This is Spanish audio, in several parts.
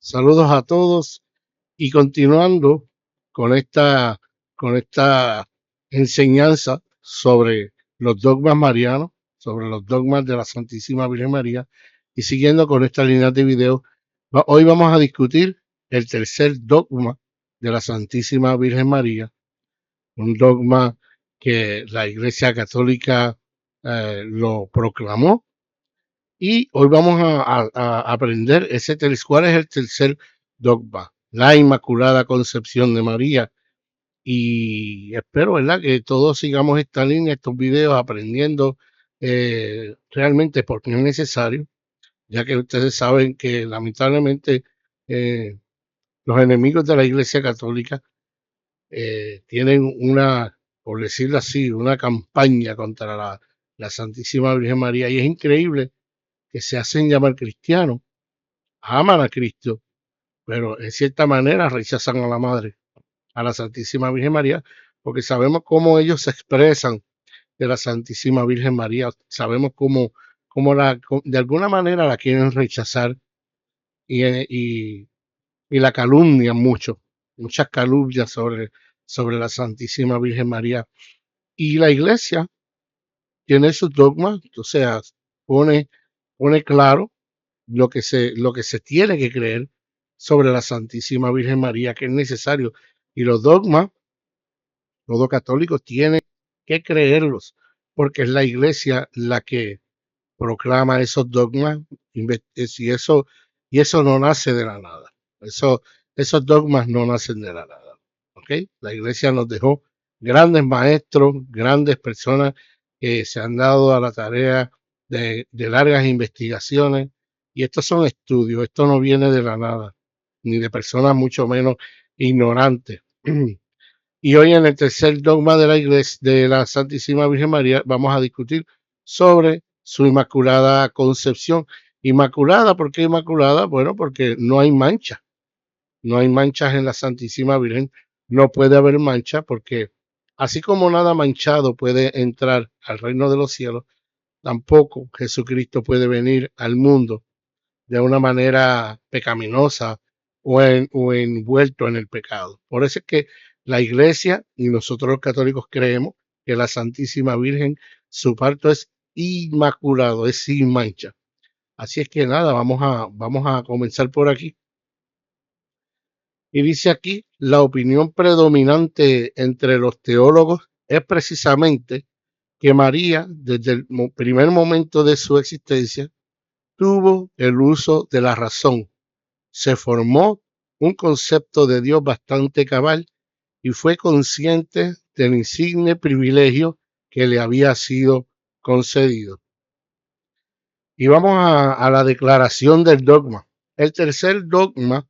Saludos a todos y continuando con esta enseñanza sobre los dogmas marianos, sobre los dogmas de la Santísima Virgen María y siguiendo con esta línea de video, hoy vamos a discutir el tercer dogma de la Santísima Virgen María, un dogma que la Iglesia Católica lo proclamó y hoy vamos a aprender cuál es el tercer dogma, la Inmaculada Concepción de María. Y espero, ¿verdad?, que todos sigamos esta línea, estos videos, aprendiendo realmente porque es necesario, ya que ustedes saben que lamentablemente eh, los enemigos de la Iglesia Católica tienen por decirlo así, una campaña contra la Santísima Virgen María. Y es increíble que se hacen llamar cristianos, aman a Cristo, pero en cierta manera rechazan a la Madre, a la Santísima Virgen María, porque sabemos cómo ellos se expresan de la Santísima Virgen María, sabemos cómo de alguna manera la quieren rechazar y, y la calumnian mucho, muchas calumnias sobre la Santísima Virgen María. Y la Iglesia tiene sus dogmas, o sea, pone, pone claro lo que se tiene que creer sobre la Santísima Virgen María, que es necesario. Y los dogmas, todo católico tiene que creerlos, porque es la Iglesia la que proclama esos dogmas, y eso no nace de la nada. Esos dogmas no nacen de la nada. ¿Ok? La Iglesia nos dejó grandes maestros, grandes personas que se han dado a la tarea de largas investigaciones, y estos son estudios, esto no viene de la nada, ni de personas mucho menos ignorantes. Y hoy en el tercer dogma de la Iglesia de la Santísima Virgen María vamos a discutir sobre su Inmaculada Concepción. Inmaculada, ¿por qué Inmaculada? Bueno, porque no hay mancha, no hay manchas en la Santísima Virgen, no puede haber mancha porque así como nada manchado puede entrar al reino de los cielos, tampoco Jesucristo puede venir al mundo de una manera pecaminosa o envuelto en el pecado. Por eso es que la Iglesia y nosotros los católicos creemos que la Santísima Virgen, su parto es inmaculado, es sin mancha. Así es que nada, vamos a comenzar por aquí. Y dice aquí, la opinión predominante entre los teólogos es precisamente que María, desde el primer momento de su existencia, tuvo el uso de la razón. Se formó un concepto de Dios bastante cabal y fue consciente del insigne privilegio que le había sido concedido. Y vamos a la declaración del dogma. El tercer dogma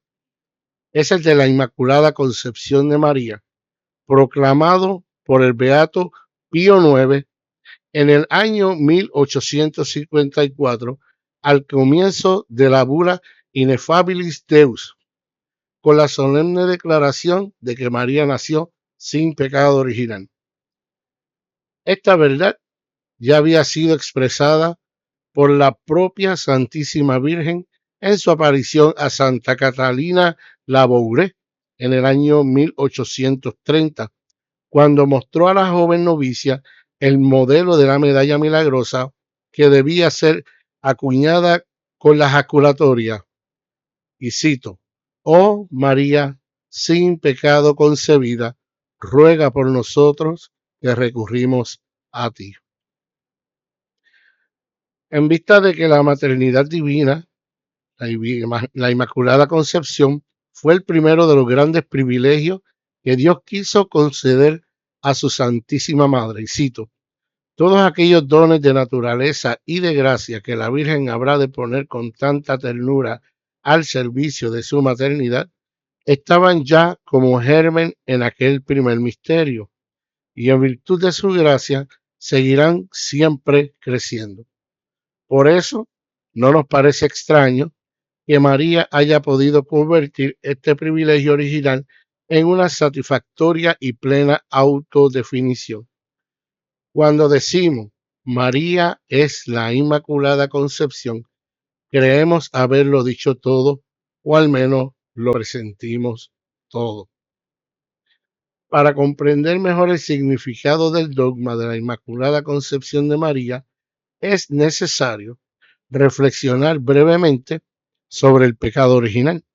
es el de la Inmaculada Concepción de María, proclamado por el Beato Pío IX en el año 1854, al comienzo de la bula Ineffabilis Deus, con la solemne declaración de que María nació sin pecado original. Esta verdad ya había sido expresada por la propia Santísima Virgen en su aparición a Santa Catalina Labouré en el año 1830, cuando mostró a la joven novicia el modelo de la medalla milagrosa que debía ser acuñada con la jaculatoria. Y cito: Oh María, sin pecado concebida, ruega por nosotros que recurrimos a ti. En vista de que la maternidad divina, la Inmaculada Concepción, fue el primero de los grandes privilegios que Dios quiso conceder a su Santísima Madre, y cito: todos aquellos dones de naturaleza y de gracia que la Virgen habrá de poner con tanta ternura al servicio de su maternidad, estaban ya como germen en aquel primer misterio, y en virtud de su gracia seguirán siempre creciendo. Por eso, no nos parece extraño que María haya podido convertir este privilegio original en una satisfactoria y plena autodefinición. Cuando decimos María es la Inmaculada Concepción, creemos haberlo dicho todo o al menos lo presentimos todo. Para comprender mejor el significado del dogma de la Inmaculada Concepción de María, es necesario reflexionar brevemente sobre el pecado original,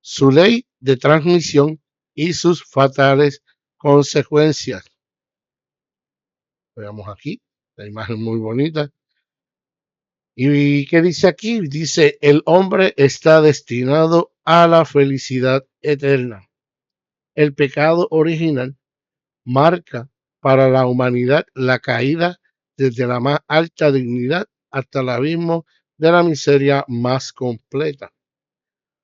su ley de transmisión y sus fatales consecuencias. Veamos aquí, la imagen muy bonita. ¿Y qué dice aquí? Dice, el hombre está destinado a la felicidad eterna. El pecado original marca para la humanidad la caída desde la más alta dignidad hasta el abismo de la miseria más completa.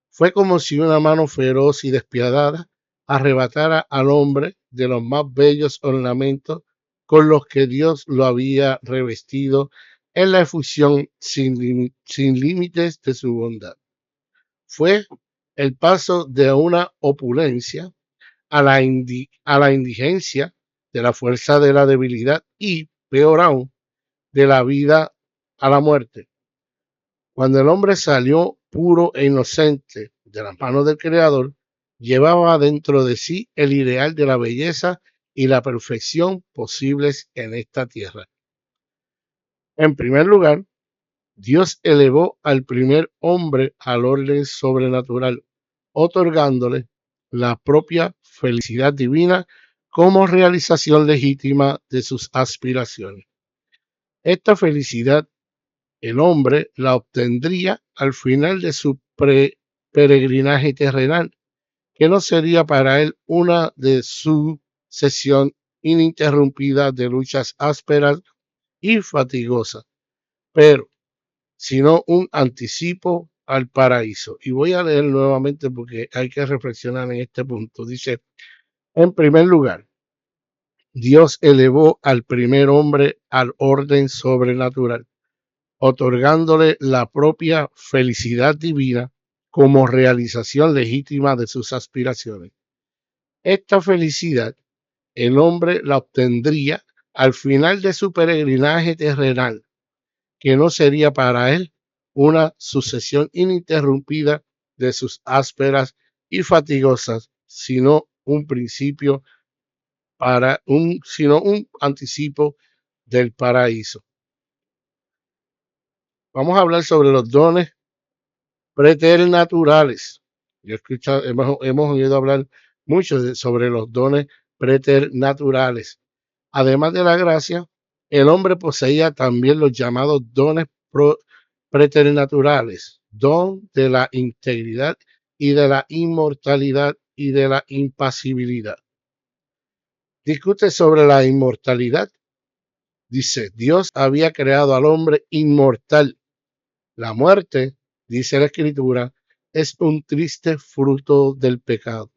Fue como si una mano feroz y despiadada arrebatara al hombre de los más bellos ornamentos con los que Dios lo había revestido en la efusión sin límites de su bondad. Fue el paso de una opulencia a la indigencia, de la fuerza de la debilidad y, peor aún, de la vida a la muerte. Cuando el hombre salió puro e inocente de las manos del Creador, llevaba dentro de sí el ideal de la belleza y la perfección posibles en esta tierra. En primer lugar, Dios elevó al primer hombre al orden sobrenatural, otorgándole la propia felicidad divina como realización legítima de sus aspiraciones. Esta felicidad el hombre la obtendría al final de su peregrinaje terrenal, que no sería para él una de sucesión ininterrumpida de luchas ásperas y fatigosas, pero sino un anticipo al paraíso. Y voy a leer nuevamente porque hay que reflexionar en este punto. Dice, en primer lugar, Dios elevó al primer hombre al orden sobrenatural, otorgándole la propia felicidad divina como realización legítima de sus aspiraciones. Esta felicidad el hombre la obtendría al final de su peregrinaje terrenal, que no sería para él una sucesión ininterrumpida de sus ásperas y fatigosas, sino un principio sino un anticipo del paraíso. Vamos a hablar sobre los dones preternaturales. Hemos oído hablar mucho sobre los dones preternaturales. Además de la gracia, el hombre poseía también los llamados dones preternaturales, don de la integridad y de la inmortalidad y de la impasibilidad. Discute sobre la inmortalidad. Dice, Dios había creado al hombre inmortal. La muerte, dice la Escritura, es un triste fruto del pecado.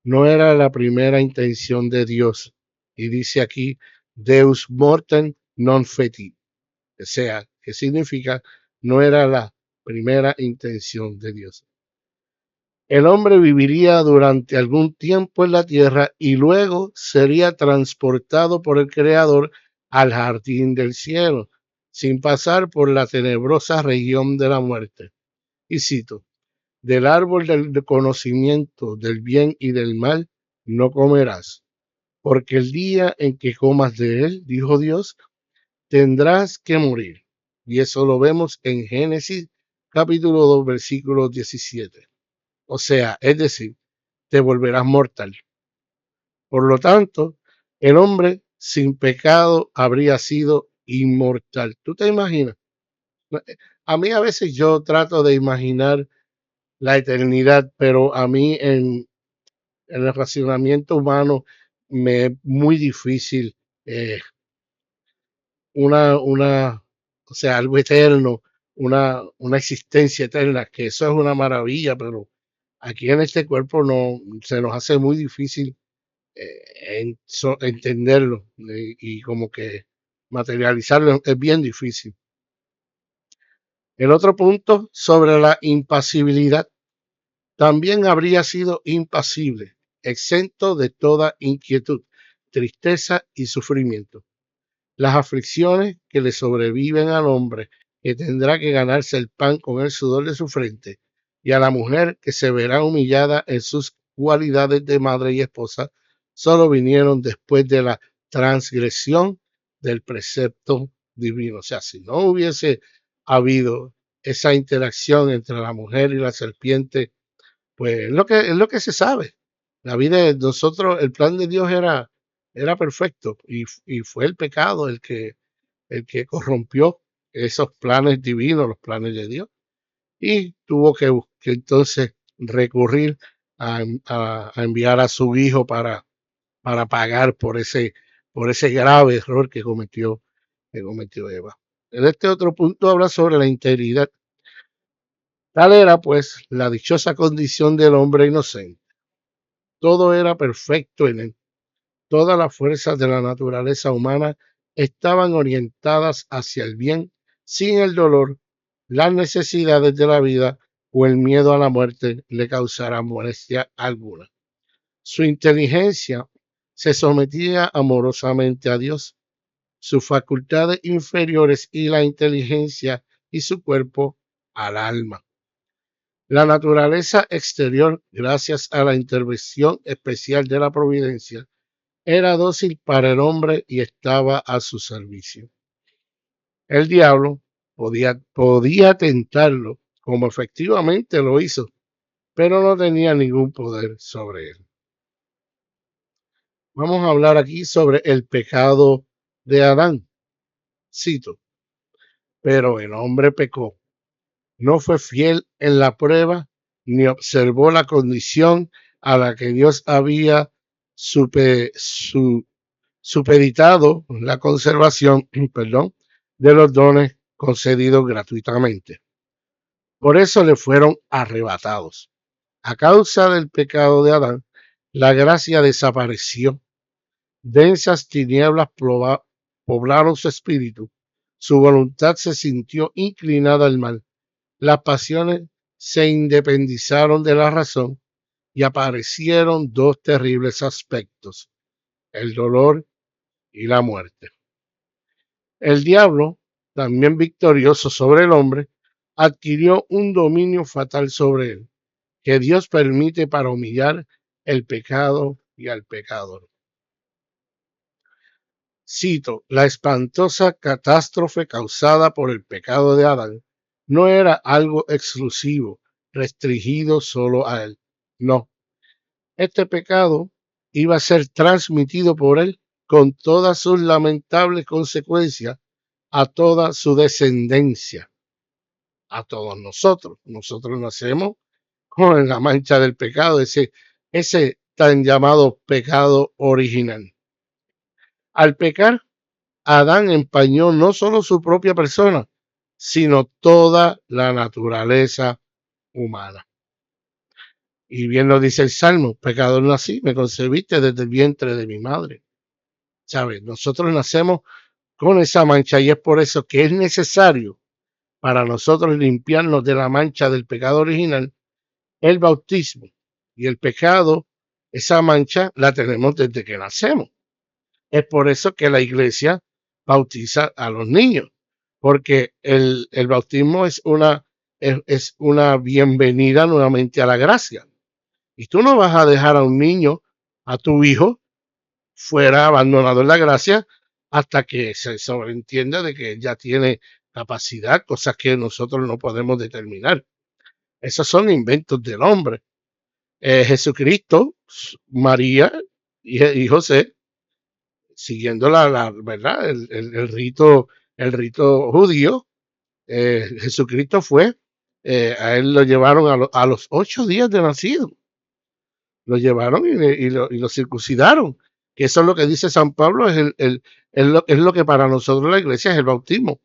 No era la primera intención de Dios. Y dice aquí, Deus mortem non feti. O sea, que significa, no era la primera intención de Dios. El hombre viviría durante algún tiempo en la tierra y luego sería transportado por el Creador al jardín del cielo, sin pasar por la tenebrosa región de la muerte. Y cito, del árbol del conocimiento del bien y del mal no comerás, porque el día en que comas de él, dijo Dios, tendrás que morir. Y eso lo vemos en Génesis capítulo 2, versículo 17. O sea, es decir, te volverás mortal. Por lo tanto, el hombre sin pecado habría sido inmortal. ¿Tú te imaginas? A mí a veces yo trato de imaginar la eternidad, pero a mí en el racionamiento humano me es muy difícil eh, o sea, algo eterno, una existencia eterna, que eso es una maravilla, pero aquí en este cuerpo no se nos hace muy difícil entenderlo y como que materializarlo es bien difícil. El otro punto sobre la impasibilidad, también habría sido impasible, exento de toda inquietud, tristeza y sufrimiento. Las aflicciones que le sobreviven al hombre, que tendrá que ganarse el pan con el sudor de su frente, y a la mujer que se verá humillada en sus cualidades de madre y esposa, solo vinieron después de la transgresión del precepto divino. O sea, si no hubiese habido esa interacción entre la mujer y la serpiente, pues es lo que se sabe. La vida de nosotros, el plan de Dios era perfecto y fue el pecado el que corrompió esos planes divinos, los planes de Dios, y tuvo que entonces recurrir a enviar a su hijo para pagar por ese grave error que cometió Eva. En este otro punto habla sobre la integridad. Tal era pues la dichosa condición del hombre inocente. Todo era perfecto en él. Todas las fuerzas de la naturaleza humana estaban orientadas hacia el bien, sin el dolor, las necesidades de la vida o el miedo a la muerte le causarán molestia alguna. Su inteligencia se sometía amorosamente a Dios, sus facultades inferiores y la inteligencia y su cuerpo al alma. La naturaleza exterior, gracias a la intervención especial de la providencia, era dócil para el hombre y estaba a su servicio. El diablo podía tentarlo, como efectivamente lo hizo, pero no tenía ningún poder sobre él. Vamos a hablar aquí sobre el pecado de Adán. Cito, pero el hombre pecó, no fue fiel en la prueba, ni observó la condición a la que Dios había supeditado la conservación, perdón, de los dones concedidos gratuitamente. Por eso le fueron arrebatados. A causa del pecado de Adán, la gracia desapareció. Densas tinieblas poblaron su espíritu. Su voluntad se sintió inclinada al mal. Las pasiones se independizaron de la razón y aparecieron dos terribles aspectos, el dolor y la muerte. El diablo, también victorioso sobre el hombre, adquirió un dominio fatal sobre él, que Dios permite para humillar el pecado y al pecador. Cito, la espantosa catástrofe causada por el pecado de Adán no era algo exclusivo, restringido solo a él. No, este pecado iba a ser transmitido por él con todas sus lamentables consecuencias a toda su descendencia, a todos nosotros. Nosotros nacemos con la mancha del pecado, ese tan llamado pecado original. Al pecar, Adán empañó no solo su propia persona, sino toda la naturaleza humana. Y bien lo dice el Salmo, pecador nací, me concebiste desde el vientre de mi madre. ¿Sabes? Nosotros nacemos con esa mancha y es por eso que es necesario para nosotros limpiarnos de la mancha del pecado original, el bautismo. Y el pecado, esa mancha la tenemos desde que nacemos. Es por eso que la iglesia bautiza a los niños, porque el bautismo es una bienvenida nuevamente a la gracia. Y tú no vas a dejar a un niño, a tu hijo, fuera abandonado en la gracia hasta que se sobreentienda de que ya tiene capacidad, cosas que nosotros no podemos determinar. Esos son inventos del hombre. Jesucristo, María y José, siguiendo ¿verdad? El rito judío, Jesucristo a él lo llevaron a los 8 días de nacido. Lo llevaron y lo circuncidaron. Que eso es lo que dice San Pablo, es lo que para nosotros la iglesia es el bautismo.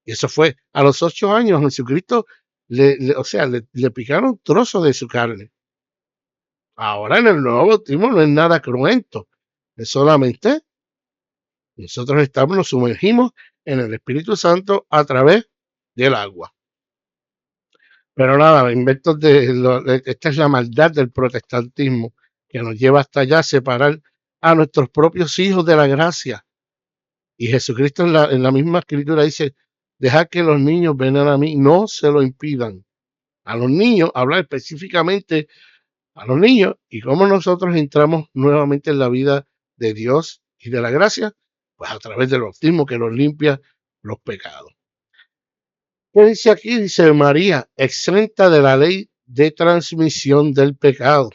Y eso fue a los 8 años, Jesucristo, le picaron trozos de su carne. Ahora en el nuevo bautismo no es nada cruento, es solamente nosotros nos sumergimos en el Espíritu Santo a través del agua. Pero nada, esta es la maldad del protestantismo que nos lleva hasta allá a separar a nuestros propios hijos de la gracia. Y Jesucristo en la misma escritura dice, dejad que los niños vengan a mí, no se lo impidan. a los niños, habla específicamente a los niños y cómo nosotros entramos nuevamente en la vida de Dios y de la gracia, pues a través del bautismo que nos limpia los pecados. ¿Qué dice aquí? Dice María, exenta de la ley de transmisión del pecado.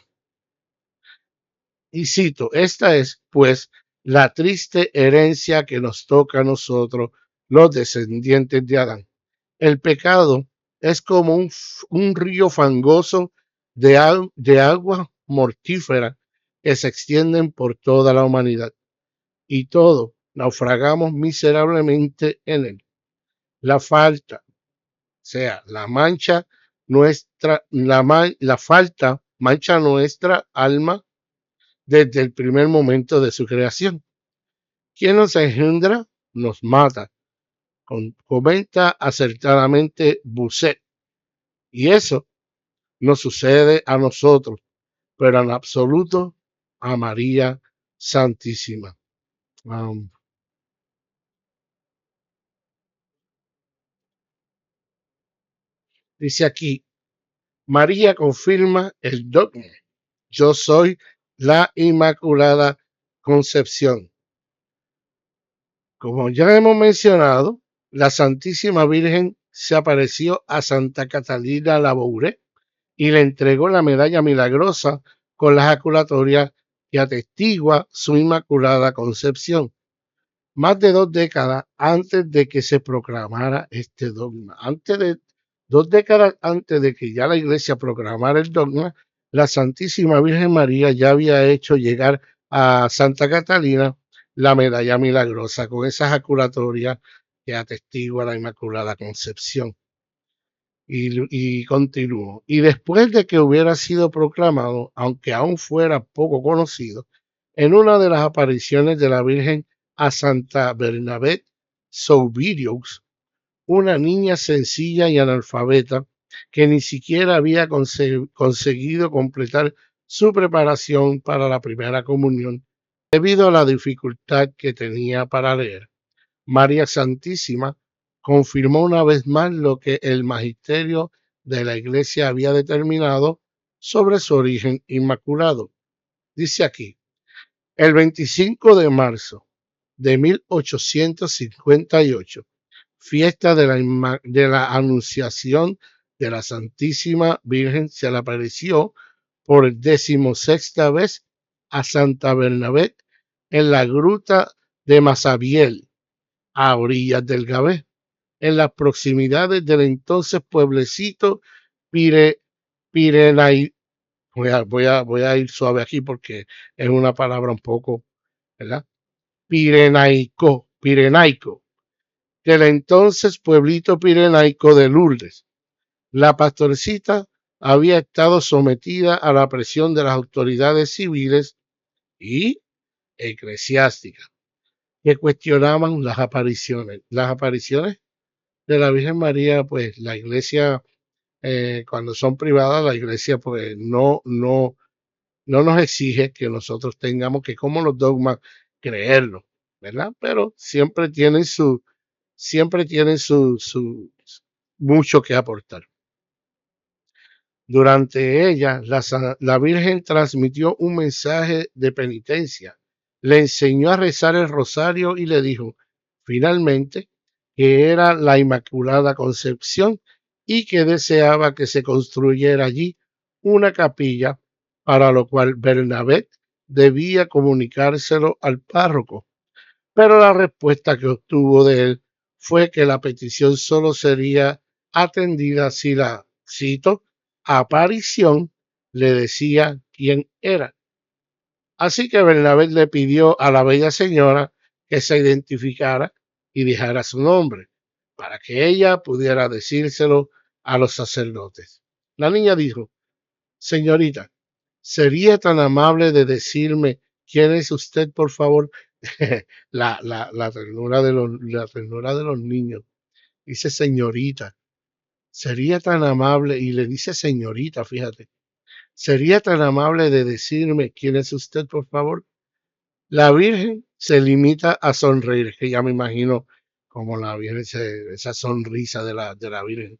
Y cito, esta es pues la triste herencia que nos toca a nosotros, los descendientes de Adán. El pecado es como un río fangoso de agua mortífera que se extienden por toda la humanidad. Y todos naufragamos miserablemente en él. La falta, o sea, la mancha nuestra, la falta mancha nuestra alma desde el primer momento de su creación. Quien nos engendra nos mata, comenta acertadamente Busset. Y eso nos sucede a nosotros, pero en absoluto a María Santísima. Dice aquí, María confirma el dogma. Yo soy la Inmaculada Concepción. Como ya hemos mencionado, la Santísima Virgen se apareció a Santa Catalina Laboure y le entregó la medalla milagrosa con la ejaculatoria que atestigua su Inmaculada Concepción. Más de 2 décadas antes de que se proclamara este dogma. 2 décadas antes de que ya la Iglesia proclamara el dogma, la Santísima Virgen María ya había hecho llegar a Santa Catalina la medalla milagrosa con esa ejaculatoria que atestigua la Inmaculada Concepción. Y continuó. Y después de que hubiera sido proclamado, aunque aún fuera poco conocido, en una de las apariciones de la Virgen a Santa Bernabé Soubirous, una niña sencilla y analfabeta que ni siquiera había conseguido completar su preparación para la primera comunión debido a la dificultad que tenía para leer. María Santísima confirmó una vez más lo que el magisterio de la Iglesia había determinado sobre su origen inmaculado. Dice aquí, el 25 de marzo de 1858, fiesta de la Anunciación de la Santísima Virgen, se le apareció por 16ª vez a Santa Bernabé en la gruta de Masabiel, a orillas del Gabé, en las proximidades del entonces pueblecito Pirenai. Voy a ir suave aquí porque es una palabra un poco, ¿verdad? Pirenaico, del entonces pueblito pirenaico de Lourdes. La pastorcita había estado sometida a la presión de las autoridades civiles y eclesiásticas que cuestionaban las apariciones. Las apariciones de la Virgen María, pues la iglesia, cuando son privadas, la iglesia pues no nos exige que nosotros tengamos que, como los dogmas, creerlo, ¿verdad? Pero siempre tienen su mucho que aportar. Durante ella, la Virgen transmitió un mensaje de penitencia, le enseñó a rezar el rosario y le dijo, finalmente, que era la Inmaculada Concepción y que deseaba que se construyera allí una capilla, para lo cual Bernabé debía comunicárselo al párroco. Pero la respuesta que obtuvo de él fue que la petición solo sería atendida si la, cito, aparición le decía quién era. Así que Bernabé le pidió a la bella señora que se identificara y dijera su nombre, para que ella pudiera decírselo a los sacerdotes. La niña dijo, señorita, ¿sería tan amable de decirme quién es usted, por favor? La ternura de los niños. Dice señorita, sería tan amable, y le dice señorita, fíjate, sería tan amable de decirme quién es usted, por favor. La Virgen se limita a sonreír, que ya me imagino como la Virgen, esa sonrisa de la Virgen.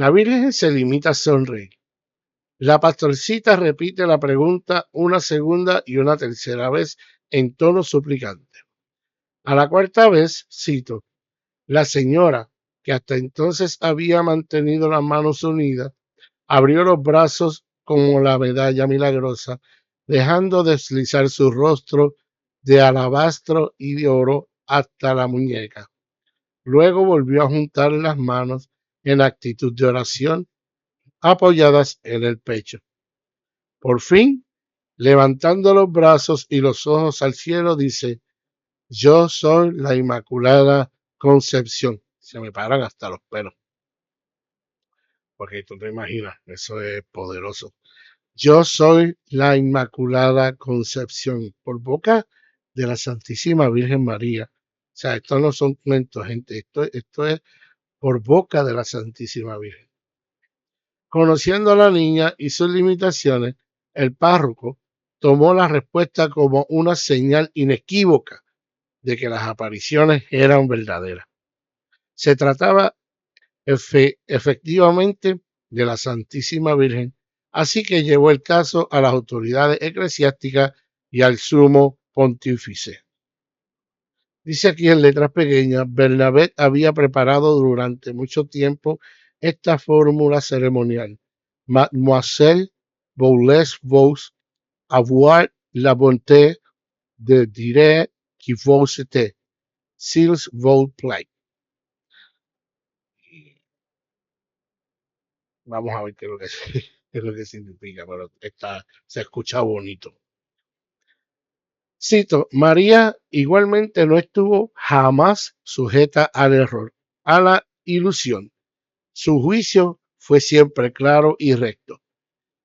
La Virgen se limita a sonreír. La pastorcita repite la pregunta una segunda y una tercera vez en tono suplicante. A la cuarta vez, cito, la señora, que hasta entonces había mantenido las manos unidas, abrió los brazos como la medalla milagrosa, dejando deslizar su rostro de alabastro y de oro hasta la muñeca. Luego volvió a juntar las manos en actitud de oración, apoyadas en el pecho. Por fin, levantando los brazos y los ojos al cielo, dice, yo soy la Inmaculada Concepción. Se me paran hasta los pelos, porque tú te imaginas, eso es poderoso. Yo soy la Inmaculada Concepción, por boca de la Santísima Virgen María. O sea, esto no son cuentos, gente, esto es por boca de la Santísima Virgen. Conociendo a la niña y sus limitaciones, el párroco tomó la respuesta como una señal inequívoca de que las apariciones eran verdaderas. Se trataba efectivamente de la Santísima Virgen, así que llevó el caso a las autoridades eclesiásticas y al sumo pontífice. Dice aquí en letras pequeñas, Bernabé había preparado durante mucho tiempo esta fórmula ceremonial. Mademoiselle voulez vous avoir la bonté de dire qui vous êtes, s'il vous plaît. Vamos a ver qué es lo que significa, pero se escucha bonito. Cito, María igualmente no estuvo jamás sujeta al error, a la ilusión. Su juicio fue siempre claro y recto.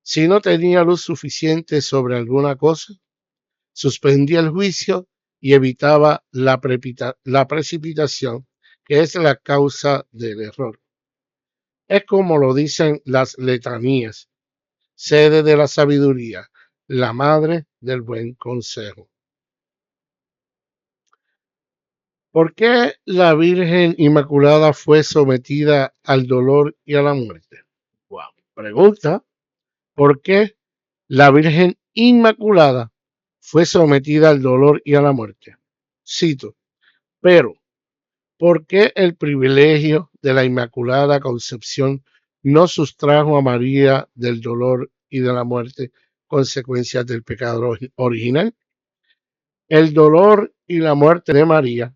Si no tenía luz suficiente sobre alguna cosa, suspendía el juicio y evitaba la precipitación, que es la causa del error. Es como lo dicen las letanías, sede de la sabiduría, la madre del buen consejo. ¿Por qué la Virgen Inmaculada fue sometida al dolor y a la muerte? Wow. Pregunta, ¿por qué la Virgen Inmaculada fue sometida al dolor y a la muerte? Cito, pero ¿por qué el privilegio de la Inmaculada Concepción no sustrajo a María del dolor y de la muerte, consecuencias del pecado original? El dolor y la muerte de María,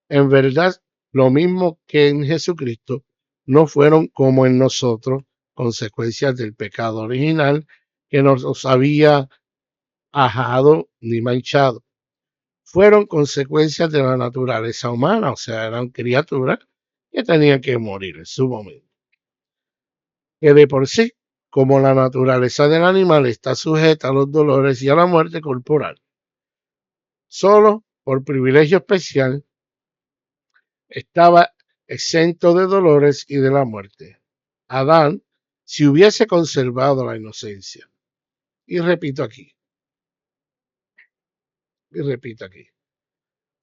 en verdad, lo mismo que en Jesucristo, no fueron como en nosotros, consecuencias del pecado original que nos había ajado ni manchado. Fueron consecuencias de la naturaleza humana, o sea, eran criaturas que tenían que morir en su momento. Que de por sí, como la naturaleza del animal está sujeta a los dolores y a la muerte corporal, solo por privilegio especial estaba exento de dolores y de la muerte. Adán, si hubiese conservado la inocencia. Y repito aquí,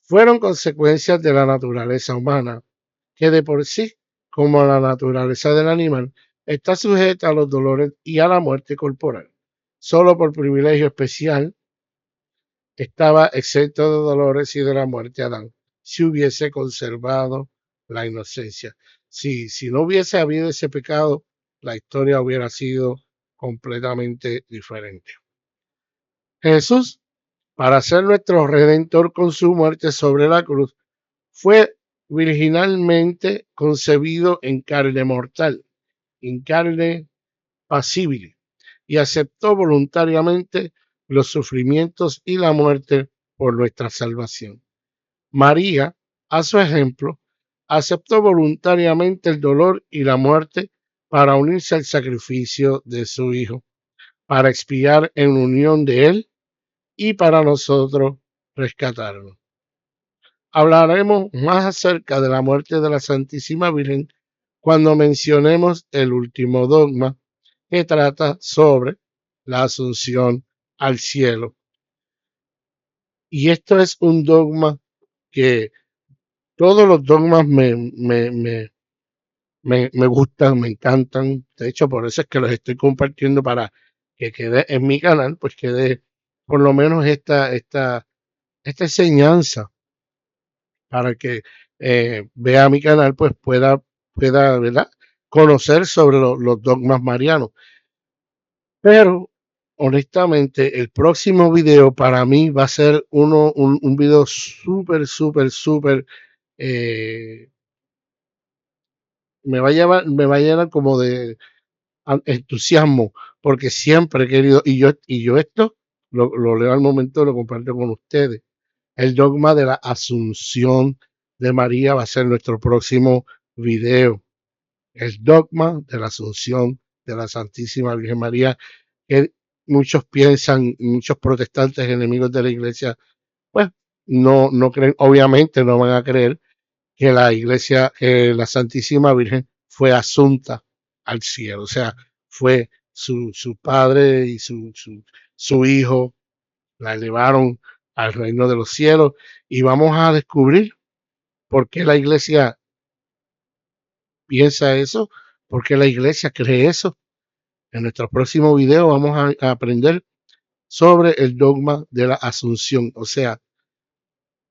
fueron consecuencias de la naturaleza humana, que de por sí, como la naturaleza del animal, está sujeta a los dolores y a la muerte corporal. Solo por privilegio especial estaba exento de dolores y de la muerte Adán, si hubiese conservado la inocencia. Si no hubiese habido ese pecado, la historia hubiera sido completamente diferente. Jesús, para ser nuestro redentor con su muerte sobre la cruz, fue virginalmente concebido en carne mortal, en carne pasible, y aceptó voluntariamente los sufrimientos y la muerte por nuestra salvación. María, a su ejemplo, aceptó voluntariamente el dolor y la muerte para unirse al sacrificio de su Hijo, para expiar en unión de Él y para nosotros rescatarnos. Hablaremos más acerca de la muerte de la Santísima Virgen cuando mencionemos el último dogma que trata sobre la asunción al cielo. Y esto es un dogma que todos los dogmas me gustan, me encantan. De hecho, por eso es que los estoy compartiendo para que quede en mi canal, pues quede por lo menos esta enseñanza para que vea mi canal, pues pueda, ¿verdad? Conocer sobre los dogmas marianos. Pero, honestamente, el próximo video para mí va a ser un video súper, súper, súper, eh, me va a llenar como de entusiasmo, porque siempre he querido, y yo esto lo leo al momento, lo comparto con ustedes. El dogma de la Asunción de María va a ser nuestro próximo video. El dogma de la Asunción de la Santísima Virgen María, que muchos piensan, muchos protestantes enemigos de la iglesia, pues no creen, obviamente no van a creer que la iglesia, la Santísima Virgen fue asunta al cielo, o sea, fue su padre y su hijo, la elevaron al reino de los cielos y vamos a descubrir por qué la iglesia piensa eso, por qué la iglesia cree eso. En nuestro próximo video vamos a aprender sobre el dogma de la Asunción, o sea,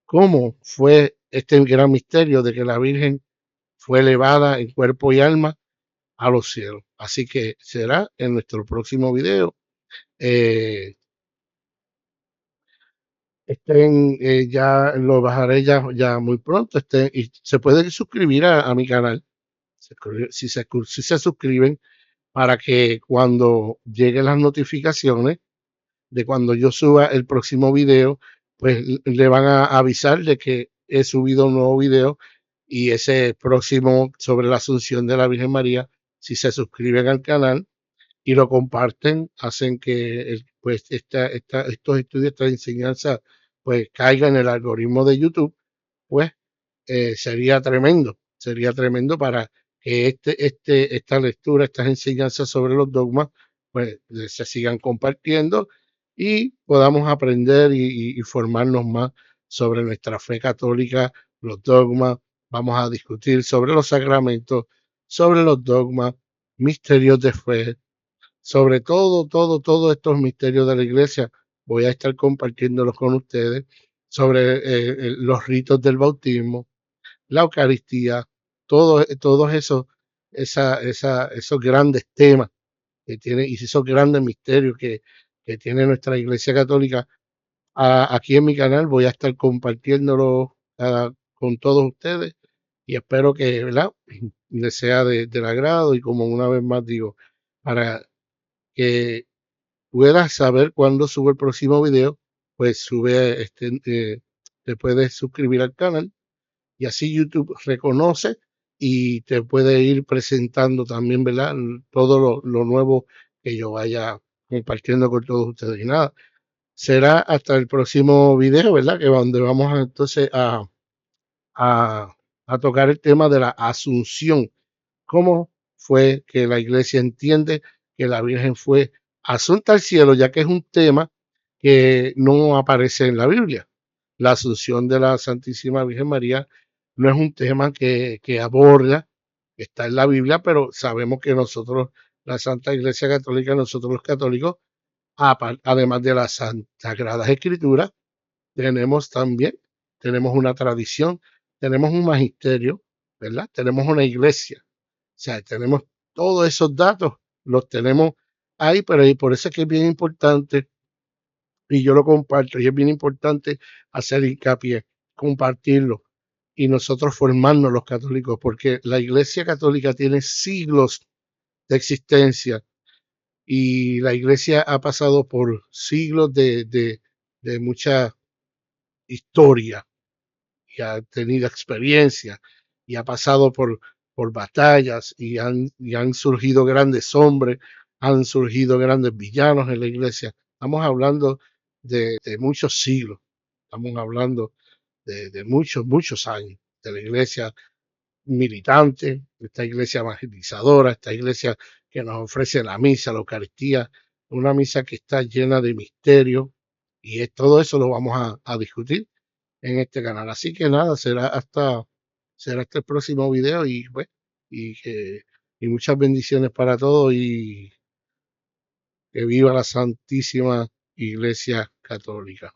cómo fue este gran misterio de que la Virgen fue elevada en cuerpo y alma a los cielos. Así que será en nuestro próximo video. Eh, ya lo bajaré ya muy pronto. Y se pueden suscribir a mi canal. Si se suscriben para que cuando lleguen las notificaciones de cuando yo suba el próximo video, pues le van a avisar de que he subido un nuevo video y ese próximo sobre la Asunción de la Virgen María, si se suscriben al canal y lo comparten, hacen que pues estos estudios, esta enseñanza, pues caiga en el algoritmo de YouTube, pues sería tremendo para que esta lectura, estas enseñanzas sobre los dogmas, pues se sigan compartiendo y podamos aprender y formarnos más sobre nuestra fe católica, los dogmas, vamos a discutir sobre los sacramentos, sobre los dogmas, misterios de fe, sobre todos estos misterios de la iglesia. Voy a estar compartiéndolos con ustedes sobre los ritos del bautismo, la Eucaristía, todos esos grandes temas que tiene y esos grandes misterios que tiene nuestra Iglesia Católica. Aquí en mi canal voy a estar compartiéndolo con todos ustedes y espero que, ¿verdad? Les sea del agrado y como una vez más digo, para que puedas saber cuándo sube el próximo video, pues te puedes suscribir al canal y así YouTube reconoce y te puede ir presentando también, ¿verdad? Todo lo nuevo que yo vaya compartiendo con todos ustedes. Y nada, será hasta el próximo video, ¿verdad? Que donde vamos entonces a, a tocar el tema de la Asunción. ¿Cómo fue que la iglesia entiende que la Virgen fue asunta al cielo, ya que es un tema que no aparece en la Biblia? La asunción de la Santísima Virgen María no es un tema que aborda, está en la Biblia, pero sabemos que nosotros, la Santa Iglesia Católica, nosotros los católicos, además de las Sagradas Escrituras, tenemos también, tenemos una tradición, tenemos un magisterio, ¿verdad? Tenemos una iglesia, o sea, tenemos todos esos datos, los tenemos ahí, pero y por eso es que es bien importante, y yo lo comparto, y es bien importante hacer hincapié, compartirlo, y nosotros formarnos los católicos, porque la Iglesia Católica tiene siglos de existencia, y la Iglesia ha pasado por siglos de mucha historia, y ha tenido experiencia, y ha pasado por batallas, y han surgido grandes hombres, han surgido grandes villanos en la iglesia. Estamos hablando de muchos siglos, estamos hablando de muchos, muchos años de la iglesia militante, esta iglesia evangelizadora, esta iglesia que nos ofrece la misa, la Eucaristía, una misa que está llena de misterio, y todo eso lo vamos a discutir en este canal. Así que nada, será hasta el próximo video y pues y muchas bendiciones para todos y que viva la Santísima Iglesia Católica.